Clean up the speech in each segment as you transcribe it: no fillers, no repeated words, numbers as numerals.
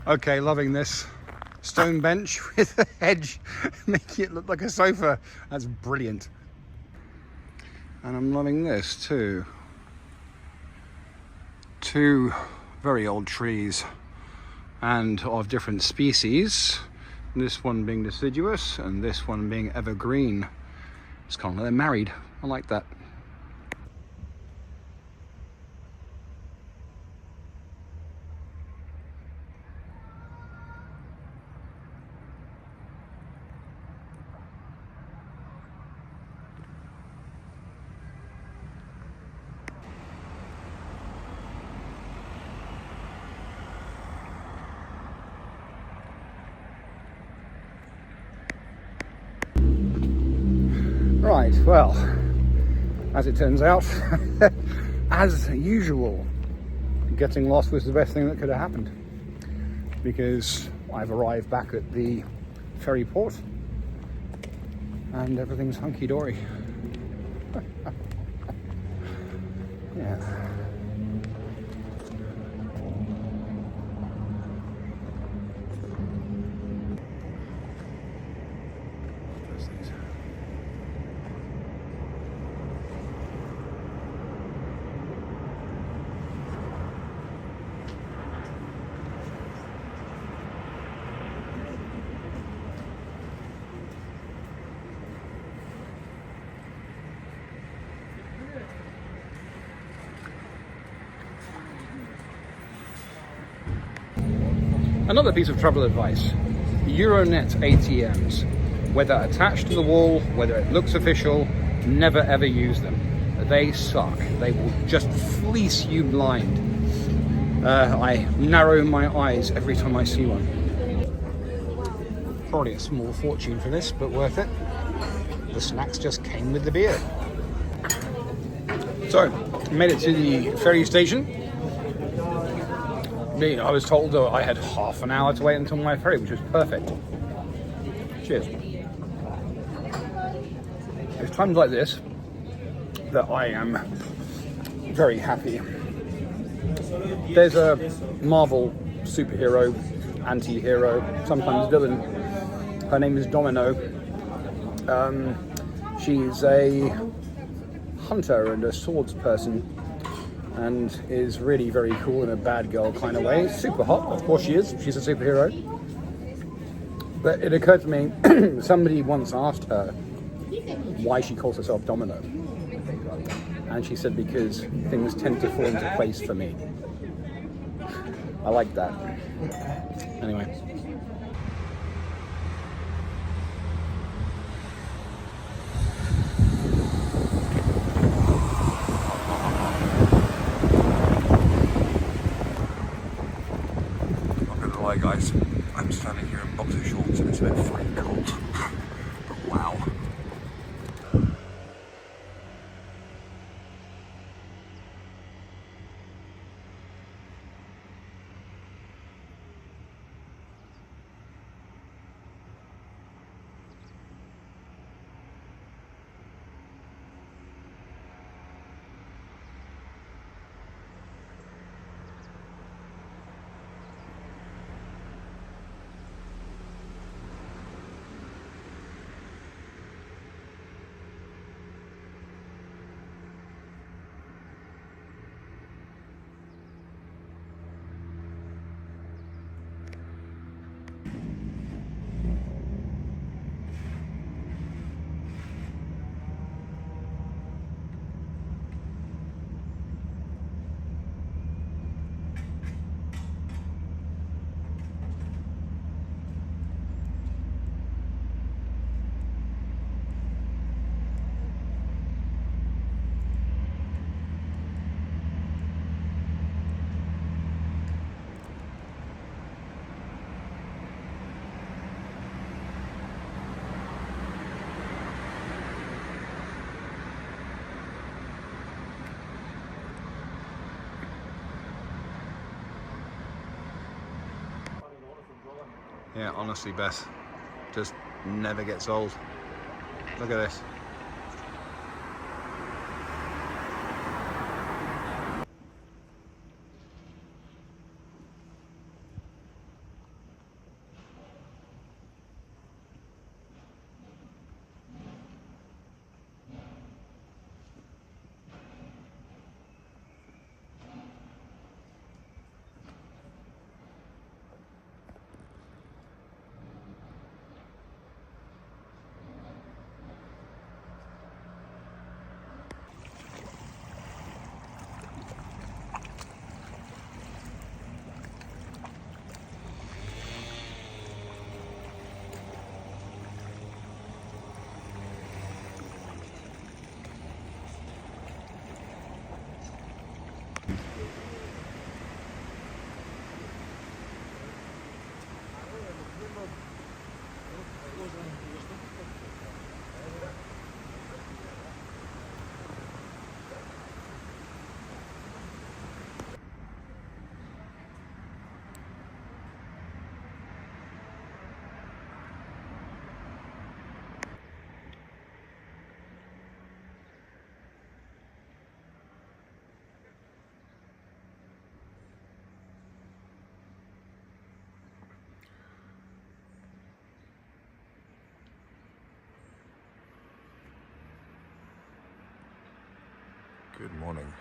Okay, loving this stone bench with a hedge, making it look like a sofa. That's brilliant. And I'm loving this too. Two very old trees and of different species. This one being deciduous and this one being evergreen. It's kind of like they're married. I like that. Right, well, as it turns out, as usual, getting lost was the best thing that could have happened, because I've arrived back at the ferry port and everything's hunky-dory. Yeah. Another piece of travel advice: Euronet ATMs, whether attached to the wall, whether it looks official, never ever use them. They suck. They will just fleece you blind. I narrow my eyes every time I see one. Probably a small fortune for this, but worth it. The snacks just came with the beer. So, made it to the ferry station. I was told that I had half an hour to wait until my ferry, which was perfect. Cheers. It's times like this that I am very happy. There's a Marvel superhero, anti-hero, sometimes villain. Her name is Domino. She's a hunter and a swords person, and is really very cool in a bad girl kind of way. Super hot, of course she is. She's a superhero. But it occurred to me, somebody once asked her why she calls herself Domino. And she said, because things tend to fall into place for me. I like that. Anyway. Hi guys, I'm standing here in boxer shorts and it's a bit freaking cold. Wow. Yeah, honestly, Beth, just never gets old. Look at this. Good morning.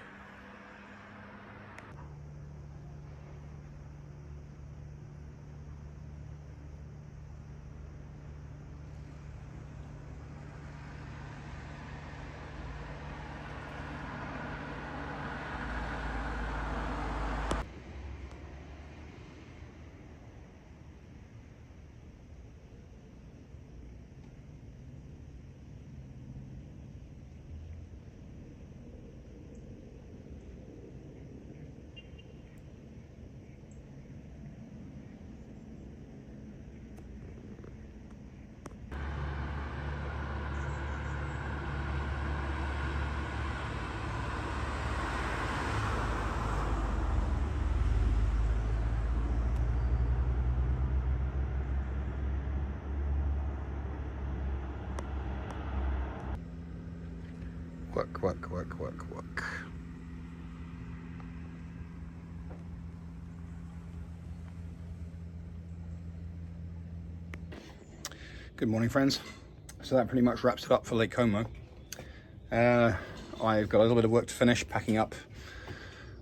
Work. Good morning, friends. So that pretty much wraps it up for Lake Como. I've got a little bit of work to finish, packing up,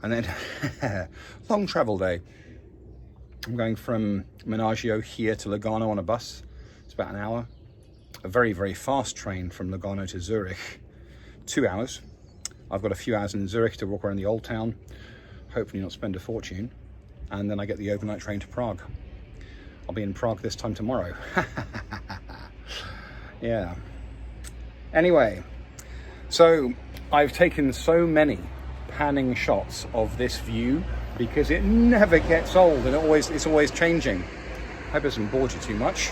and then long travel day. I'm going from Menaggio here to Lugano on a bus. It's about an hour. A very, very fast train from Lugano to Zurich, 2 hours. I've got a few hours in Zurich to walk around the old town, hopefully not spend a fortune, and then I get the overnight train to Prague. I'll be in Prague this time tomorrow. Yeah. Anyway, so I've taken so many panning shots of this view because it never gets old and it's always changing. I hope it doesn't bore you too much.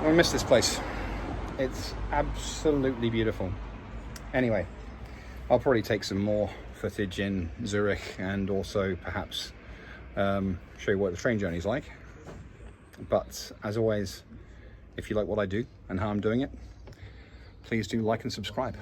I miss this place. It's absolutely beautiful. Anyway, I'll probably take some more footage in Zurich and also perhaps show you what the train journey is like. But as always, if you like what I do and how I'm doing it, please do like and subscribe.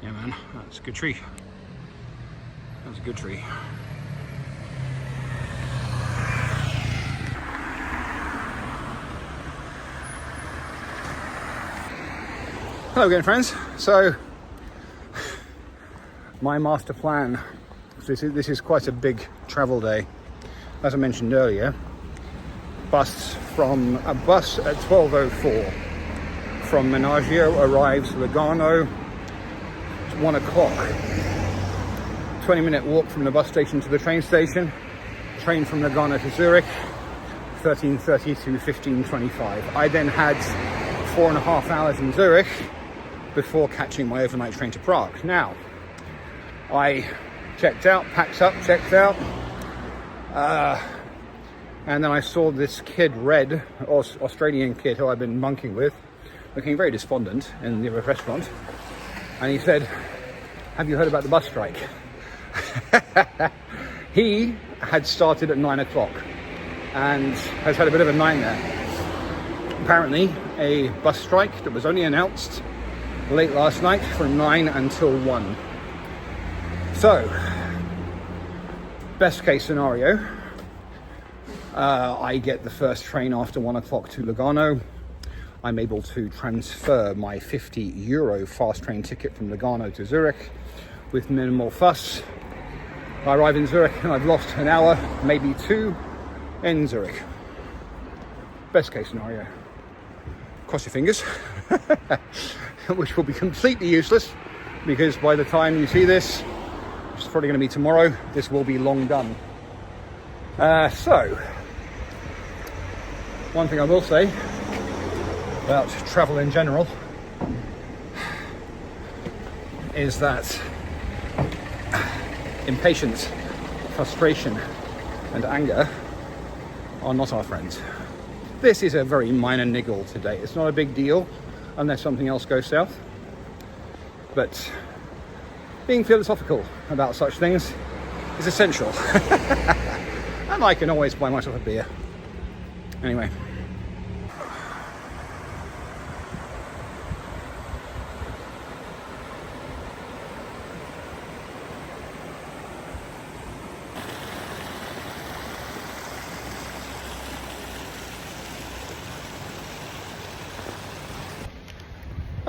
Yeah, man, that's a good tree. That's a good tree. Hello again, friends. So, my master plan. This is quite a big travel day. As I mentioned earlier, a bus at 12:04 from Menaggio arrives Lugano at 1 o'clock. 20-minute walk from the bus station to the train station. Train from Lugano to Zurich, 13:30 to 15:25. I then had 4.5 hours in Zurich before catching my overnight train to Prague. Now, I checked out, packed up, checked out, and then I saw this kid, Red, Australian kid who I've been monking with, looking very despondent in the restaurant, and he said, "Have you heard about the bus strike?" He had started at 9 o'clock and has had a bit of a nightmare. Apparently, a bus strike that was only announced late last night from 9 until 1. So, best case scenario, I get the first train after 1 o'clock to Lugano. I'm able to transfer my €50 fast train ticket from Lugano to Zurich with minimal fuss. I arrive in Zurich and I've lost an hour, maybe 2, in Zurich. Best case scenario. Cross your fingers. Which will be completely useless, because by the time you see this, which is probably going to be tomorrow, this will be long done. So, one thing I will say about travel in general is that impatience, frustration and anger are not our friends. This is a very minor niggle today. It's not a big deal unless something else goes south. But being philosophical about such things is essential. And I can always buy myself a beer. Anyway.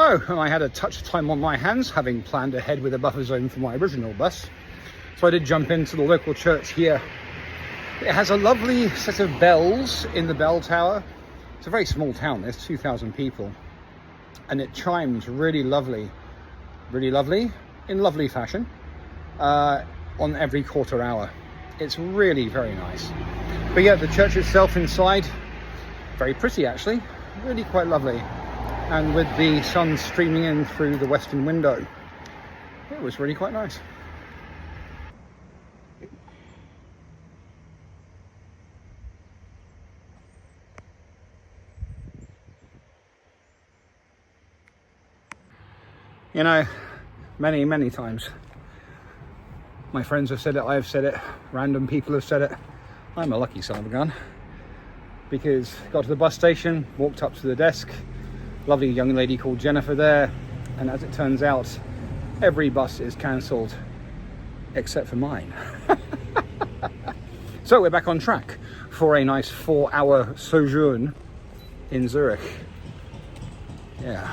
Oh, and I had a touch of time on my hands, having planned ahead with a buffer zone for my original bus. So I did jump into the local church here. It has a lovely set of bells in the bell tower. It's a very small town, there's 2,000 people. And it chimes really lovely, in lovely fashion, on every quarter hour. It's really very nice. But yeah, the church itself inside, very pretty actually, really quite lovely. And with the sun streaming in through the western window, it was really quite nice. You know, many times, my friends have said it, I've said it, random people have said it, I'm a lucky son of a gun. Because got to the bus station, walked up to the desk, lovely young lady called Jennifer there, and as it turns out, every bus is cancelled except for mine. So we're back on track for a nice 4-hour sojourn in Zurich. Yeah.